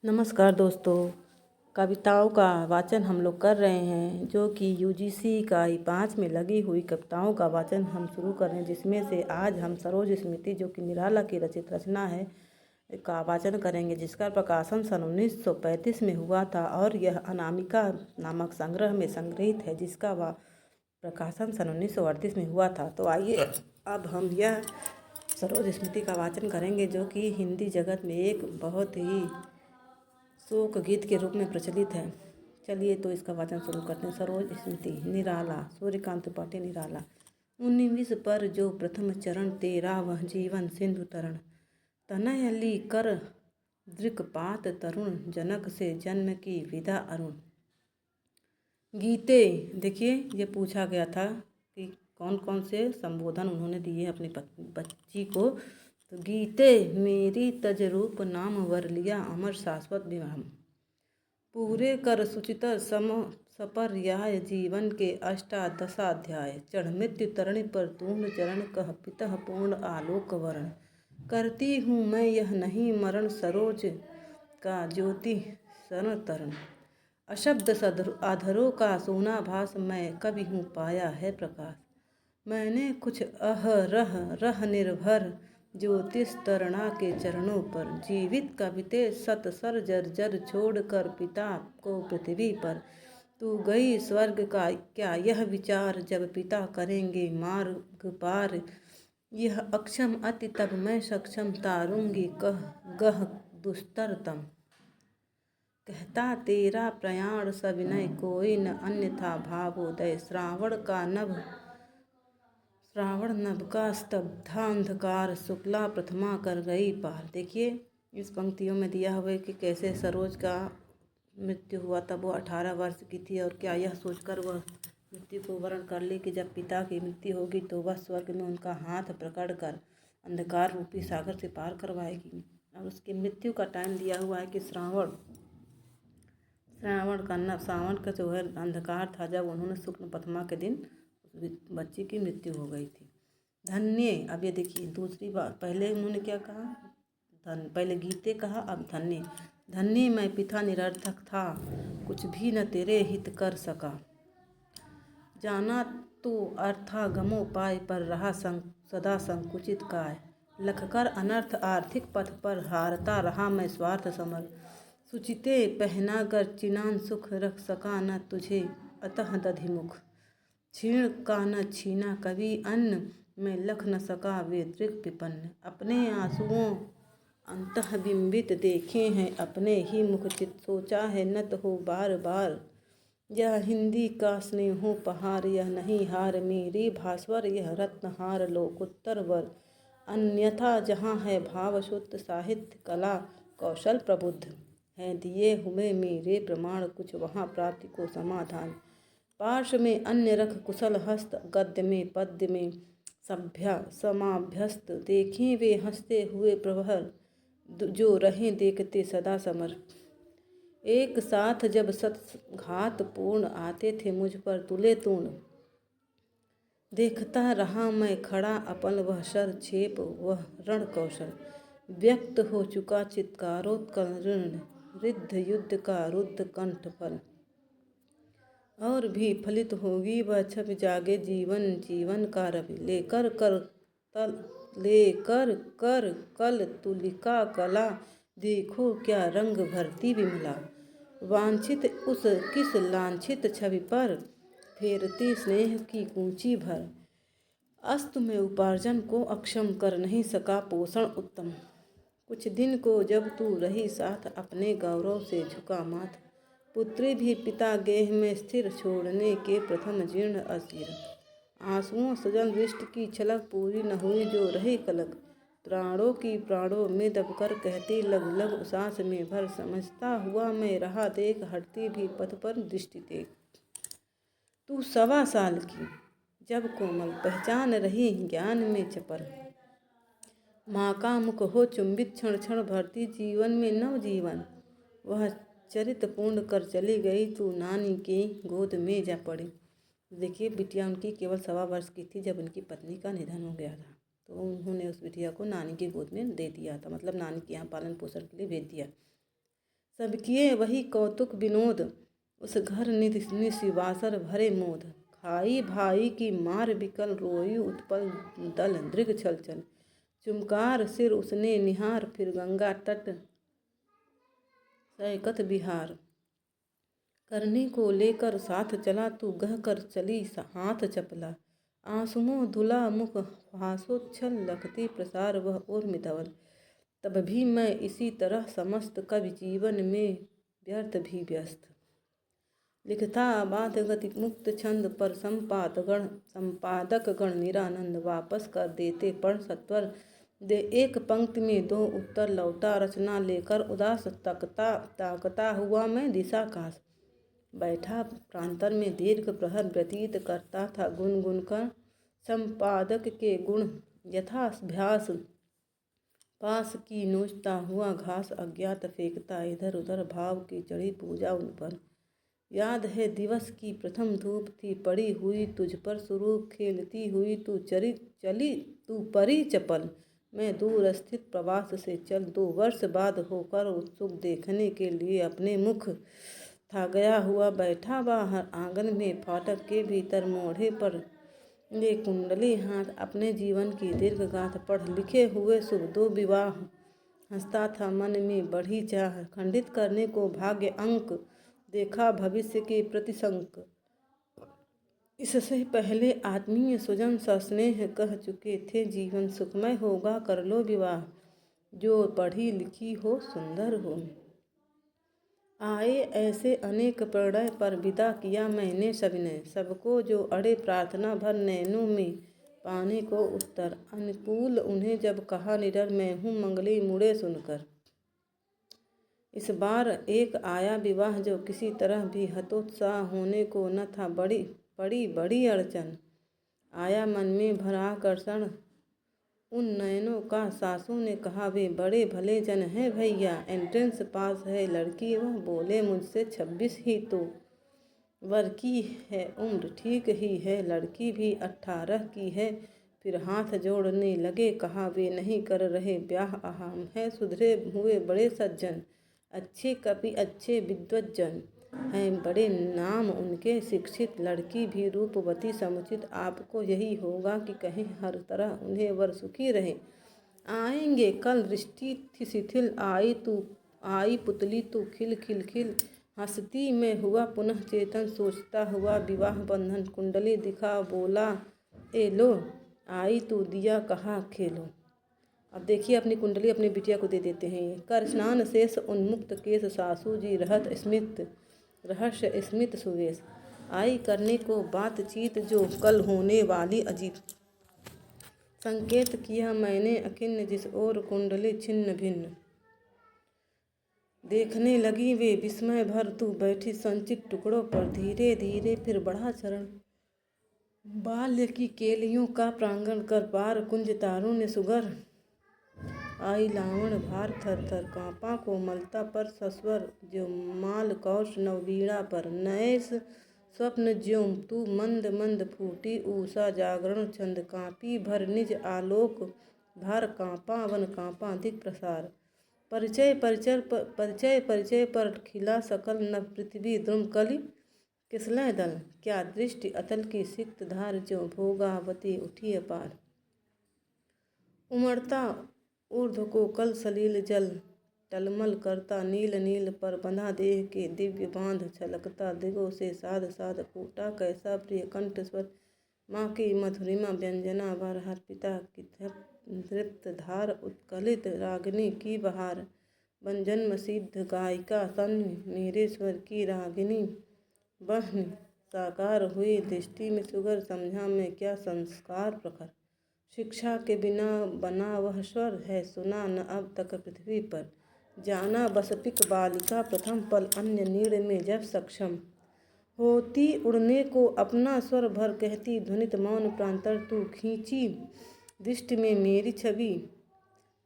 नमस्कार दोस्तों। कविताओं का वाचन हम लोग कर रहे हैं, जो कि यूजीसी इकाई 5 में लगी हुई कविताओं का वाचन हम शुरू कर रहे हैं, जिसमें से आज हम सरोज स्मृति, जो कि निराला की रचित रचना है, का वाचन करेंगे, जिसका प्रकाशन सन 1935 में हुआ था और यह अनामिका नामक संग्रह में संग्रहित है, जिसका प्रकाशन सन 1938 में हुआ था। तो आइए अब हम यह सरोज स्मृति का वाचन करेंगे, जो कि हिंदी जगत में एक बहुत ही शोक गीत के रूप में प्रचलित है। चलिए तो इसका वाचन शुरू करते हैं। सरोज स्मृति। निराला। सूर्यकांत त्रिपाठी। निराला। 19 पर जो प्रथम चरण तेरा, वह जीवन सिंधु तरण। तनय ली कर दृक्पात तरुण, जनक से जन्म की विदा अरुण। गीते। देखिए, ये पूछा गया था कि कौन कौन से संबोधन उन्होंने दिए अपनी बच्ची को। तो गीते मेरी तजरूप नाम वर लिया, अमर शाश्वत विवाह। पूरे कर सुचितर सम सपर्याय, जीवन के अष्टादशाध्याय। चढ़ मृत्यु तरणि पर तूर्ण चरण, कह पितः पूर्ण आलोक वर्ण। करती हूँ मैं यह नहीं मरण, सरोज का ज्योति शरण तरण। अशब्द आधरों का सोना भास, मैं कभी हूँ पाया है प्रकाश। मैंने कुछ रह रह निर्भर, ज्योतिष तरणा के चरणों पर। जीवित कविते सत सर जर्जर, छोड़ कर पिता को पृथ्वी पर। तू गई स्वर्ग का क्या यह विचार, जब पिता करेंगे मार्ग पार। यह अक्षम अति तब मैं सक्षम, तारूंगी कह गह दुस्तरतम। कहता तेरा प्रयाण सविनय, कोई न अन्यथा भावोदय। श्रावण नभ का स्तब्धांधकार, शुक्ला प्रथमा कर गई पार। देखिए, इस पंक्तियों में दिया हुआ है कि कैसे सरोज का मृत्यु हुआ, तब वो 18 वर्ष की थी, और क्या यह सोचकर वह मृत्यु को वर्ण कर ली कि जब पिता की मृत्यु होगी तो वह स्वर्ग में उनका हाथ पकड़ कर अंधकार रूपी सागर से पार करवाएगी। और उसकी मृत्यु का टाइम दिया हुआ है कि सावन का जो है अंधकार था, जब उन्होंने शुक्ल प्रथमा के दिन बच्ची की मृत्यु हो गई थी। धन्य। अब ये देखिए दूसरी बात, पहले उन्होंने क्या कहा, पहले गीते कहा, अब धन्य। धन्य मैं पिता निरर्थक था, कुछ भी न तेरे हित कर सका। जाना तो अर्थागमो पाए, पर रहा सदा संकुचित काय। लखकर अनर्थ आर्थिक पथ पर, हारता रहा मैं स्वार्थ समर। सुचिते पहना कर चिनान सुख, रख सका न तुझे अतः दधिमुख। छीण का न छीना कभी अन्न, मैं लख न सका वे दृक विपन्न। अपने आंसुओं अंतः बिंबित देखे हैं, अपने ही मुख चित सोचा है नत हो बार बार। यह हिंदी का स्नेहो पहार, यह नहीं हार मेरी भास्वर, यह रत्नहार लोकोत्तर वर। अन्यथा जहाँ है भाव शुद्ध, साहित्य कला कौशल प्रबुद्ध। है दिए हुए मेरे प्रमाण, कुछ वहाँ प्राप्ति को समाधान। पार्श्व में अन्य रख कुशल हस्त, गद्य में पद्य में सभ्या समाभ्यस्त। देखें वे हंसते हुए प्रबल, जो रहे देखते सदा समर। एक साथ जब सतघात पूर्ण, आते थे मुझ पर तुले तूर्ण। देखता रहा मैं खड़ा अपन, वह शर छेप वह रण कौशल। व्यक्त हो चुका चित्कारोत्कर्ण, रिद्ध युद्ध का रुद्ध कंठ फल। और भी फलित होगी वह छवि, जागे जीवन जीवन का रवि। लेकर कर कल तुलिका कला, देखो क्या रंग भरती विमला। वांछित उस किस लांछित छवि पर, फेरती स्नेह की कूंची भर। अस्तु में उपार्जन को अक्षम, कर नहीं सका पोषण उत्तम। कुछ दिन को जब तू रही साथ, अपने गौरव से झुका माथ। पुत्री भी पिता गेह में स्थिर, छोड़ने के प्रथम जीर्ण असीर। आंसुओं सजल दृष्टि की छलक, पूरी न हुई जो रही कलक। प्राणों की प्राणों में दबकर कहती, लग लग सांस में भर। समझता हुआ मैं रहा देख, हटती भी पथ पर दृष्टि देख। तू 1.25 साल की जब कोमल, पहचान रही ज्ञान में चपल। माँ का मुख हो चुंबित, क्षण क्षण भरती जीवन में नव जीवन। वह चरित पूर्ण कर चली गई, तू नानी की गोद में जा पड़ी। देखिए, बिटिया उनकी केवल 1.25 वर्ष की थी जब उनकी पत्नी का निधन हो गया था, तो उन्होंने उस बिटिया को नानी की गोद में दे दिया था, मतलब नानी के यहाँ पालन पोषण के लिए भेज दिया। सब किए वही कौतुक विनोद, उस घर निशिवासर भरे मोद। खाई भाई की मार बिकल, रोई उत्पल दल दृग छल छल। चुमकार सिर उसने निहार, फिर गंगा तट सैकत बिहार। करने को लेकर साथ चला, तू गह कर चली हाथ चपला। आंसुओं धुला मुख हासोच्छल, लखते प्रसार वह और मितवल। तब भी मैं इसी तरह समस्त, कवि जीवन में व्यर्थ भी व्यस्त। लिखता आबाद गति मुक्त छंद, पर संपादक गण निरानंद। वापस कर देते पढ़ सत्वर, दे एक पंक्ति में दो उत्तर। लौटा रचना लेकर उदास, ताकता हुआ मैं दिशा काश। बैठा प्रांतर में दीर्घ प्रहर, व्यतीत करता था गुनगुन कर संपादक के गुण यथाभ्यास। पास की नोचता हुआ घास, अज्ञात फेंकता इधर उधर, भाव की चढ़ी पूजा उन पर। याद है दिवस की प्रथम धूप थी पड़ी हुई तुझ पर, स्वरूप खेलती हुई तू परी चपल। मैं दूर स्थित प्रवास से चल 2 वर्ष बाद होकर उत्सुक, देखने के लिए अपने मुख। था गया हुआ बैठा बाहर आंगन में, फाटक के भीतर मोढ़े पर ले कुंडली हाथ। अपने जीवन की दीर्घ गाथ पढ़ लिखे हुए शुभ 2 विवाह। हंसता था मन में बढ़ी चाह, खंडित करने को भाग्य अंक। देखा भविष्य के प्रतिशंक, इससे पहले आत्मीय सुजन सस्नेह कह चुके थे, जीवन सुखमय होगा कर लो विवाह। जो पढ़ी लिखी हो सुंदर हो। आए ऐसे अनेक प्रणय, पर विदा किया मैंने सविनय। सबको जो अड़े प्रार्थना भर नैनों में, पाने को उत्तर अनुकूल उन्हें जब कहा निडर, मैं हूँ मंगली मुड़े सुनकर। इस बार एक आया विवाह, जो किसी तरह भी हतोत्साह होने को न था। बड़ी अड़चन। आया मन में भरा आकर्षण उन नयनों का। सासू ने कहा वे बड़े भले जन हैं भैया, एंट्रेंस पास है लड़की। वह बोले मुझसे 26 ही तो वर की है उम्र, ठीक ही है लड़की भी 18 की है। फिर हाथ जोड़ने लगे, कहा वे नहीं कर रहे ब्याह, हम हैं सुधरे हुए बड़े सज्जन। अच्छे कवि अच्छे विद्वज्जन हैं, बड़े नाम उनके शिक्षित। लड़की भी रूपवती समुचित, आपको यही होगा कि कहें हर तरह उन्हें वर सुखी रहे। आएंगे कल दृष्टि थी शिथिल, आई पुतली तो खिल खिल खिल। हंसती मैं हुआ पुनः चेतन, सोचता हुआ विवाह बंधन। कुंडली दिखा बोला ए लो, आई तो दिया कहा खेलो। अब देखिए अपनी कुंडली अपनी बिटिया को दे देते हैं। कर स्नान शेष उन्मुक्त केश, सासू जी रहस्य स्मित सुवेश। आई करने को बातचीत, जो कल होने वाली अजीब। संकेत किया मैंने अखिन्न, जिस ओर कुंडली छिन्न भिन्न। देखने लगी वे विस्मय भर, तू बैठी संचित टुकड़ों पर। धीरे धीरे फिर बढ़ा चरण, बाल्य की केलियों का प्रांगण कर पार। कुंज तारुण्य सुगर आई लावण भार, थर थर कांपा कोमलता पर सस्वर। ज्यों माल कौश नववीणा पर, नए स्वप्न ज्यों तू मंद मंद फूटी। ऊषा जागरण छंद कांपी भर, निज आलोक भार। कांपा वन कांपा दिक प्रसार। परिचय पर खिला सकल नभ, पृथ्वी द्रुम कलि किसलय दल। क्या दृष्टि अतल की सिक्त धार, ज्यों भोगावती उठी अपार। उमड़ता ऊर्ध्व को कल सलील जल, टलमल करता नील नील पर। बंधा देह के दिव्य बांध, छलकता दिगों से साध साध। फूटा कैसा प्रिय कंठ स्वर, माँ की मधुरिमा व्यंजना भर। हर पिता की तृप्त धार, उत्कलित रागिनी की बहार। बन जन्म सिद्ध गायिका तन्वी, मेरे स्वर की रागिनी बहन। साकार हुई दृष्टि में सुगर, समझा मैं क्या संस्कार प्रखर। शिक्षा के बिना बना वह स्वर है, सुना न अब तक पृथ्वी पर। जाना बसपिक बालिका प्रथम पल, अन्य नीड़ में जब सक्षम होती उड़ने को अपना स्वर भर। कहती ध्वनित मौन प्रांतर, तू खींची दृष्टि में मेरी छवि।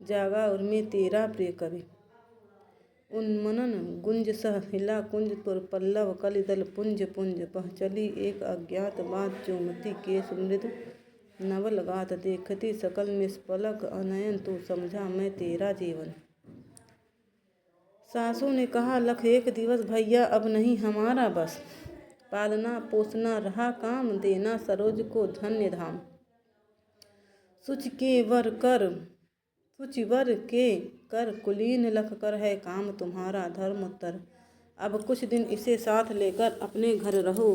जागा और मैं तेरा प्रिय कवि। उन्मनन गुंज सह हिला कुंज पुर, पल्लव कलिदल पुंज पुंज। पह चली एक अज्ञात बात, जो मति केश मृदु नवल गात। देखती सकल निष्पलक अनयन, तू समझा मैं तेरा जीवन। सासू ने कहा, लख एक दिवस भैया अब नहीं हमारा बस। पालना पोसना रहा काम, देना सरोज को धन्य धाम। सुच वर के कर कुलीन लख कर है काम तुम्हारा धर्म उत्तर। अब कुछ दिन इसे साथ लेकर अपने घर रहो,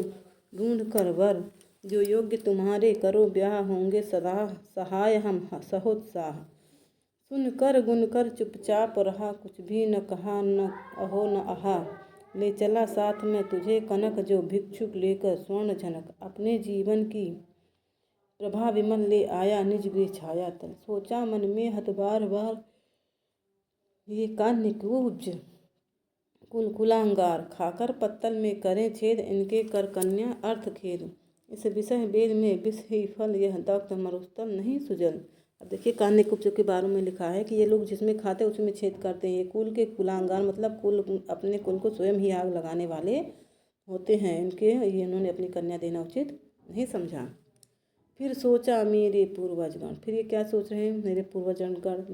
ढूंढ कर वर जो योग्य तुम्हारे करो ब्याह, होंगे सदा सहाय हम सहोत्साह। सुन कर गुन कर चुपचाप रहा, कुछ भी न कहा न अहो न आहा। ले चला साथ में तुझे कनक, जो भिक्षुक लेकर स्वर्ण झनक। अपने जीवन की प्रभा विमल ले आया, निज गृह छाया तल। सोचा मन में हत बार बार, ये कान्य कुब्ज कुलकुलांगार। खाकर पत्तल में करें छेद, इनके कर कन्या अर्थ खेद। इस विषय वेद में विष ही फल, यह दग्ध मरुस्थल नहीं सुजल। अब देखिए कान्य कुब्ज के बारे में लिखा है कि ये लोग जिसमें खाते उसमें छेद करते हैं। ये कुल के कुलांगार मतलब कुल अपने कुल को स्वयं ही आग लगाने वाले होते हैं। इनके ये इन्होंने अपनी कन्या देना उचित नहीं समझा। फिर सोचा मेरे पूर्वजगण, फिर ये क्या सोच रहे हैं, मेरे पूर्वजगण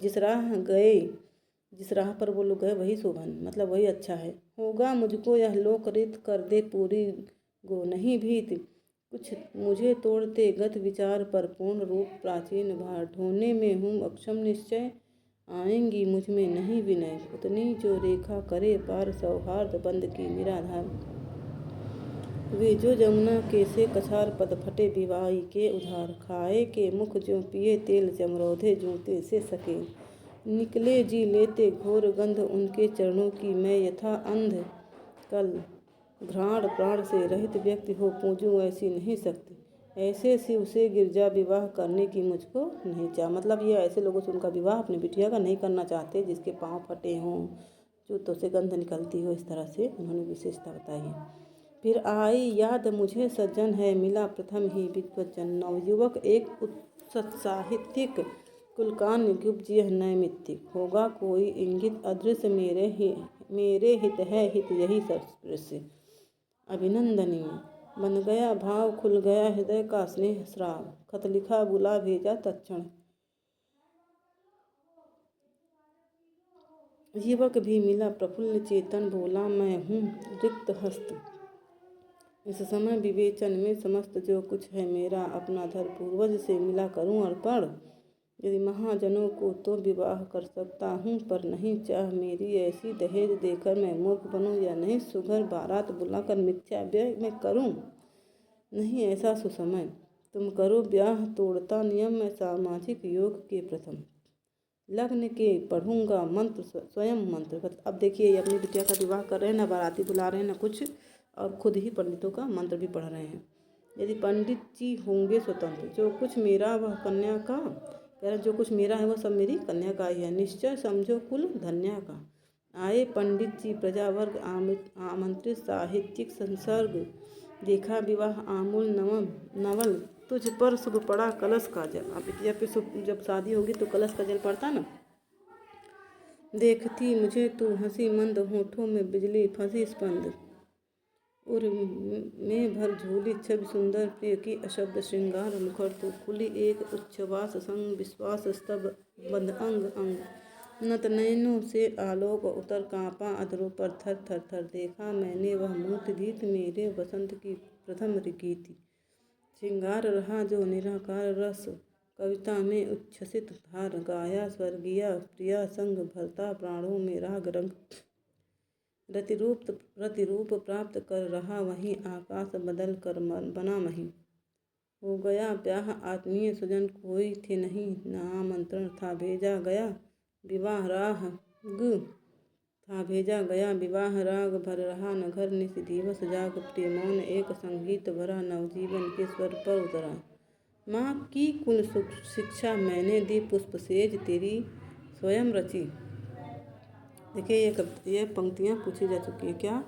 जिस राह पर वो लोग गए वही शोभन मतलब वही अच्छा है। होगा मुझको यह लोक रित, कर दे पूरी गो नहीं भीत। कुछ मुझे तोड़ते गत विचार पर, पूर्ण रूप प्राचीन भार। ढोने में हूँ अक्षम निश्चय, आएंगी मुझ में नहीं विनय। उतनी जो रेखा करे पार, सौहार्द बंद की निराधार। वे जो जमुना के से कछार, पद फटे विवाही के उधार। खाए के मुख जो पिए तेल, जमरोधे जूते से सके। निकले जी लेते घोर गंध, उनके चरणों की मैं यथा अंध। कल घ्राण प्राण से रहित व्यक्ति हो, पूजूं ऐसी नहीं सकती। ऐसे शिव से गिरजा विवाह करने की मुझको नहीं चाह। मतलब ये ऐसे लोगों से उनका विवाह अपनी बिटिया का नहीं करना चाहते जिसके पाँव फटे हों, जूतों से गंध निकलती हो। इस तरह से उन्होंने विशेषता बताई है। फिर आई याद मुझे सज्जन है, मिला प्रथम ही विद्वज्जन। नवयुवक एक साहित्यिक, कुलकान्य गुब्ज यह नैमित्तिक। होगा कोई इंगित अदृश्य, मेरे हित है हित यही सदृश्य। अभिनंदनीय बन गया भाव, खुल गया हृदय का स्नेह श्राव। खत लिखा बुला भेजा तत्क्षण, युवक भी मिला प्रफुल्ल चेतन। बोला मैं हूँ रिक्त हस्त, इस समय विवेचन में समस्त जो कुछ है मेरा। अपना धर पूर्वज से मिला करूँ अर्पण। यदि महाजनों को तो विवाह कर सकता हूँ, पर नहीं चाह मेरी ऐसी। दहेज देकर मैं मूर्ख बनूँ या नहीं, सुघर बारात बुलाकर मिथ्या व्यय मैं करूँ। नहीं ऐसा सुसमय, तुम करो ब्याह तोड़ता नियम। मैं सामाजिक योग के प्रथम लग्न के पढ़ूंगा मंत्र, स्वयं मंत्र। अब देखिए ये अपनी बिटिया का विवाह कर रहे हैं, ना बाराती बुला रहे हैं ना कुछ, और खुद ही पंडितों का मंत्र भी पढ़ रहे हैं। यदि पंडित जी होंगे स्वतंत्र, जो कुछ मेरा वह कन्या का। कह रहे जो कुछ मेरा है वह सब मेरी कन्या का ही है। निश्चय समझो कुल धन्या का। आए पंडित जी प्रजावर्ग आमंत्रित, साहित्यिक संसर्ग। देखा विवाह आमूल नवल, तुझ पर शुभ पड़ा कलश का जल। अब बिटिया पे शुभ जब शादी होगी तो कलश का जल पड़ता ना। देखती मुझे तू हंसी मंद, होठों में बिजली फंसी स्पंद। उर में भर झूली छवि सुंदर, प्रिय की अशब्द श्रृंगार मुखर। तो खुली एक उच्छ्वास संग, विश्वास स्तब बंद अंग अंग। नत नयनों से आलोक उतर, कांपा अधरों पर थर थर थर। देखा मैंने वह मूर्ति भीत, मेरे वसंत की प्रथम रीति। श्रृंगार रहा जो निराकार रस, कविता में उच्छ्वसित धार। गाया स्वर्गीय प्रिया संग, भरता प्राणों में राग रंग। प्रतिरूप प्राप्त कर रहा वहीं, आकाश बदल कर बना मही। हो गया ब्याह आत्मीय स्वजन कोई थे नहीं, ना आमंत्रण था भेजा गया। विवाह राग भर रहा नगर, निस दिवस जाग। प्रिय मौन एक संगीत भरा, नवजीवन के स्वर पर उतरा। माँ की कुल शिक्षा मैंने दी, पुष्प सेज तेरी स्वयं रची। देखिए ये पंक्तियाँ पूछी जा चुकी है। क्या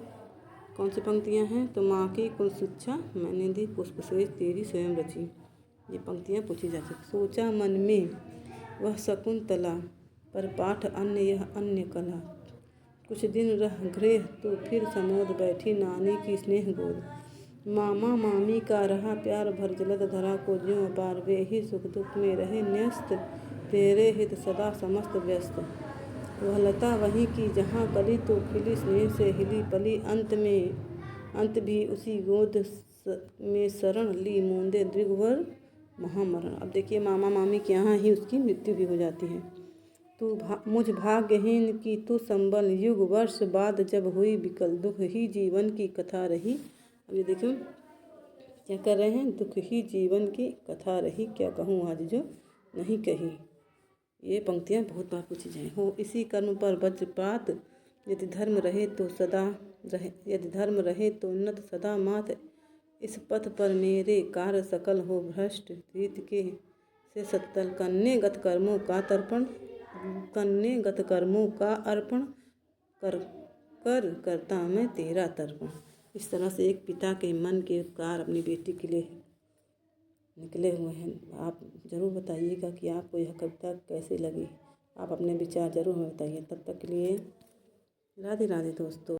कौन सी पंक्तियाँ हैं? तो माँ की कुल शिक्षा मैंने दी, पुष्प सेज तेरी स्वयं रची। ये पंक्तियाँ पूछी जा चुकी। सोचा मन में वह शकुंतला, पर पाठ अन्य यह अन्य कला। कुछ दिन रह गृह तो फिर समोद, बैठी नानी की स्नेह गोद। मामा मामी का रहा प्यार, भर जलद धरा को ज्यों अपार। वे ही सुख दुख में रहे न्यस्त, तेरे हित सदा समस्त व्यस्त। वह लता वहीं की जहाँ कली तो खिली, स्नेह से हिली पली, अंत भी उसी गोद में शरण ली, मूंदे दृगवर महामरण। अब देखिए मामा मामी के यहाँ ही उसकी मृत्यु भी हो जाती है। मुझ भाग्यहीन की तू संबल, युग वर्ष बाद जब हुई विकल, दुख ही जीवन की कथा रही। अब ये देखो क्या कर रहे हैं, दुख ही जीवन की कथा रही, क्या कहूँ आज जो नहीं कही। ये पंक्तियाँ बहुत बार पूछी जाए। हो इसी कर्म पर वज्रपात, यदि धर्म रहे तो उन्नत सदा मात, इस पथ पर मेरे कार्य सकल हो भ्रष्ट, रीत के से सत्तल, कन्नेगत कर्मों का अर्पण करता मैं तेरा तर्पण। इस तरह से एक पिता के मन के उपकार अपनी बेटी के लिए निकले हुए हैं। आप ज़रूर बताइएगा कि आपको यह कविता कैसी लगी। आप अपने विचार ज़रूर हमें बताइए। तब तक के लिए राधे राधे दोस्तों।